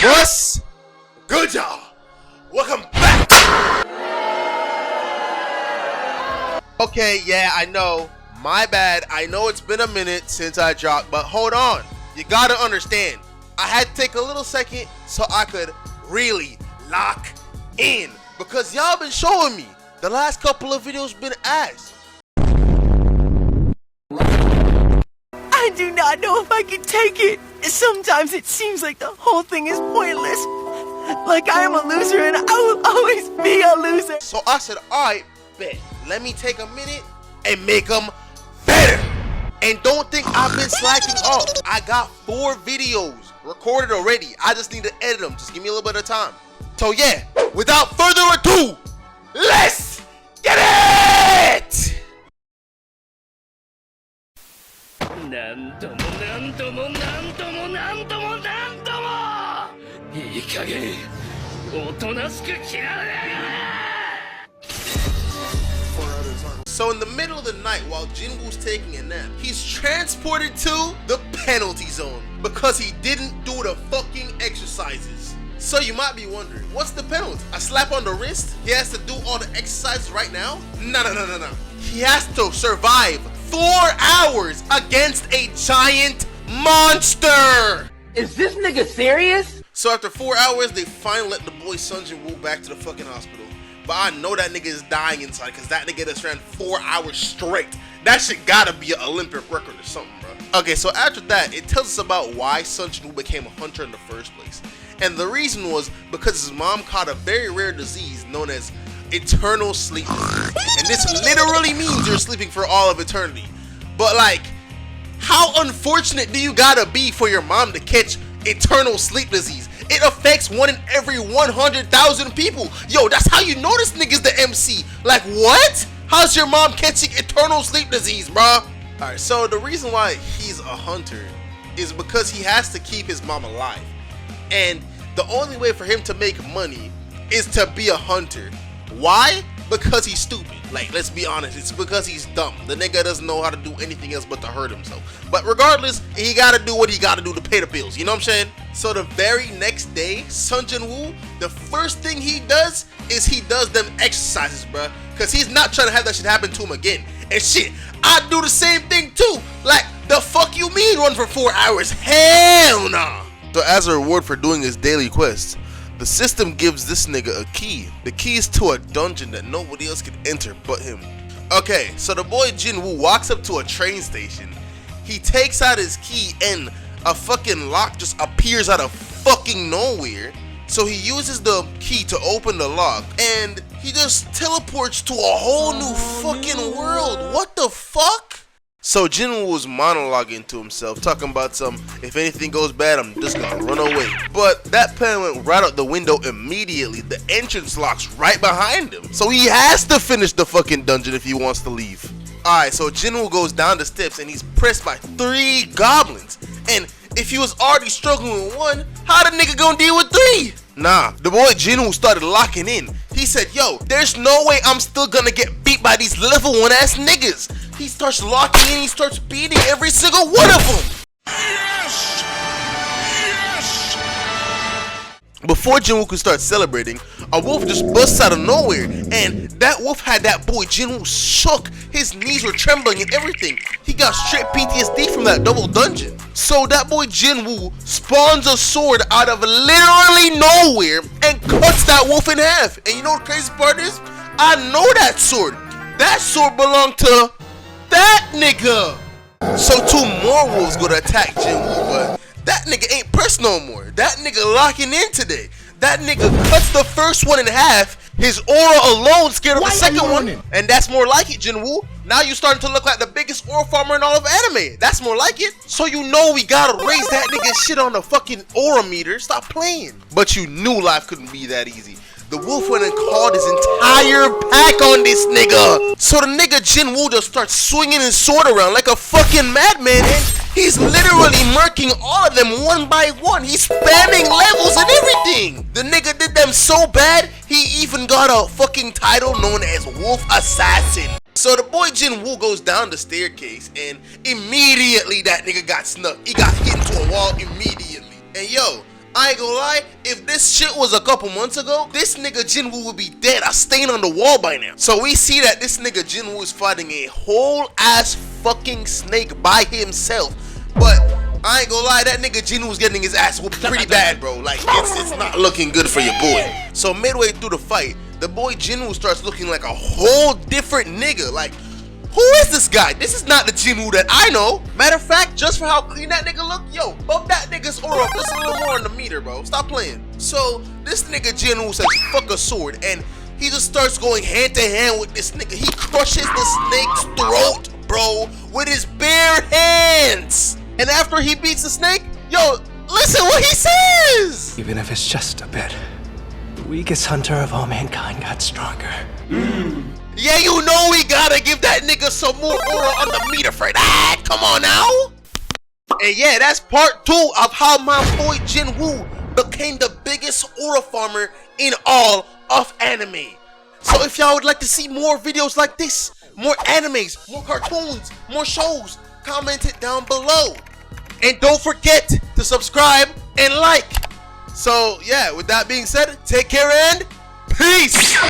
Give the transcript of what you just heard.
What's good, y'all? Welcome back. Okay, yeah, I know. My bad. I know it's been a minute since I dropped, but hold on. You gotta understand. I had to take a little second so I could really lock in, because y'all been showing me the last couple of videos been ass. I do not know if I can take it. Sometimes it seems like the whole thing is pointless. Like I am a loser and I will always be a loser. So I said, alright, bet. Let me take a minute and make them better. And don't think I've been slacking off. I got 4 videos recorded already. I just need to edit them. Just give me a little bit of time. So yeah, without further ado, let's get it! いい加減おとなしく切られやがれ So in the middle of the night while Jinwoo's taking a nap, he's transported to the penalty zone because he didn't do the fucking exercises. So you might be wondering, what's the penalty? A slap on the wrist? He has to do all the exercises right now? No. He has to survive 4 hours against a giant monster! Is this nigga serious? So after 4 hours, they finally let the boy Jin-Woo back to the fucking hospital. But I know that nigga is dying inside because that nigga just ran 4 hours straight. That shit gotta be an Olympic record or something, bro. Okay, so after that, it tells us about why Jin-Woo became a hunter in the first place. And the reason was because his mom caught a very rare disease known as eternal sleep disease. And this literally means you're sleeping for all of eternity. But like, how unfortunate do you gotta be for your mom to catch eternal sleep disease? It affects 1 in every 100,000 people. Yo, that's how you know this nigga's the MC. Like, what? How's your mom catching eternal sleep disease, bro? Alright, so the reason why he's a hunter is because he has to keep his mom alive. And the only way for him to make money is to be a hunter. Why? Because he's stupid. Like, let's be honest, it's because he's dumb. The nigga doesn't know how to do anything else but to hurt himself. But regardless, he gotta do what he gotta do to pay the bills, you know what I'm saying? So the very next day, Jin-Woo, the first thing he does is he does them exercises, bruh. Cause he's not trying to have that shit happen to him again. And shit, I do the same thing too. Like, the fuck you mean run for 4 hours? Hell nah. So as a reward for doing his daily quests, the system gives this nigga a key. The key is to a dungeon that nobody else can enter but him. Okay, so the boy Jinwoo walks up to a train station. He takes out his key and a fucking lock just appears out of fucking nowhere. So he uses the key to open the lock and he just teleports to a whole new fucking world. What the fuck? So Jinwoo was monologuing to himself, talking about some, if anything goes bad, I'm just gonna run away. But that plan went right out the window immediately. The entrance locks right behind him. So he has to finish the fucking dungeon if he wants to leave. Alright, so Jinwoo goes down the steps and he's pressed by 3 goblins. And if he was already struggling with 1, how the nigga gonna deal with 3? Nah, the boy Jinwoo started locking in. He said, yo, there's no way I'm still gonna get beat by these level 1 ass niggas. He starts locking in, he starts beating every single one of them. Yes! Yes! Before Jinwoo could start celebrating, a wolf just busts out of nowhere, and that wolf had that boy Jinwoo shook. His knees were trembling and everything. He got straight PTSD from that double dungeon. So that boy Jinwoo spawns a sword out of literally nowhere and cuts that wolf in half. And you know what the crazy part is? I know that sword. That sword belonged to that nigga. So 2 more wolves go to attack Jinwoo, but that nigga ain't pressed no more. That nigga locking in today. That nigga cuts the first one in half. His aura alone scared of the second one. And that's more like it, Jinwoo. Now you starting to look like the biggest aura farmer in all of anime. That's more like it. So you know we gotta raise that nigga shit on the fucking aura meter. Stop playing. But you knew life couldn't be that easy. The wolf went and called his entire pack on this nigga. So the nigga Jinwoo just starts swinging his sword around like a fucking madman. And he's literally murking all of them 1 by 1. He's spamming levels and everything. The nigga did them so bad, he even got a fucking title known as Wolf Assassin. So the boy Jinwoo goes down the staircase and immediately that nigga got snuck. He got hit into a wall immediately. And yo, I ain't gonna lie, if this shit was a couple months ago, this nigga Jinwoo would be dead, a stain on the wall by now. So we see that this nigga Jinwoo is fighting a whole ass fucking snake by himself. But I ain't gonna lie, that nigga Jinwoo's getting his ass whooped pretty bad, bro. Like, it's not looking good for your boy. So midway through the fight, the boy Jinwoo starts looking like a whole different nigga. Like, who is this guy? This is not the Jinwoo that I know. Matter of fact, just for how clean that nigga look, yo, bump that nigga's aura up just a little more on the meter, bro. Stop playing. So, this nigga Jinwoo says, fuck a sword, and he just starts going hand to hand with this nigga. He crushes the snake's throat, bro, with his bare hands. And after he beats the snake, yo, listen what he says. Even if it's just a bit, the weakest hunter of all mankind got stronger. Yeah, you know we gotta give that nigga some more aura on the meter for that. Come on now. And yeah, that's part 2 of how my boy Jinwoo became the biggest aura farmer in all of anime. So if y'all would like to see more videos like this, more animes, more cartoons, more shows, comment it down below. And don't forget to subscribe and like. So yeah, with that being said, take care and peace.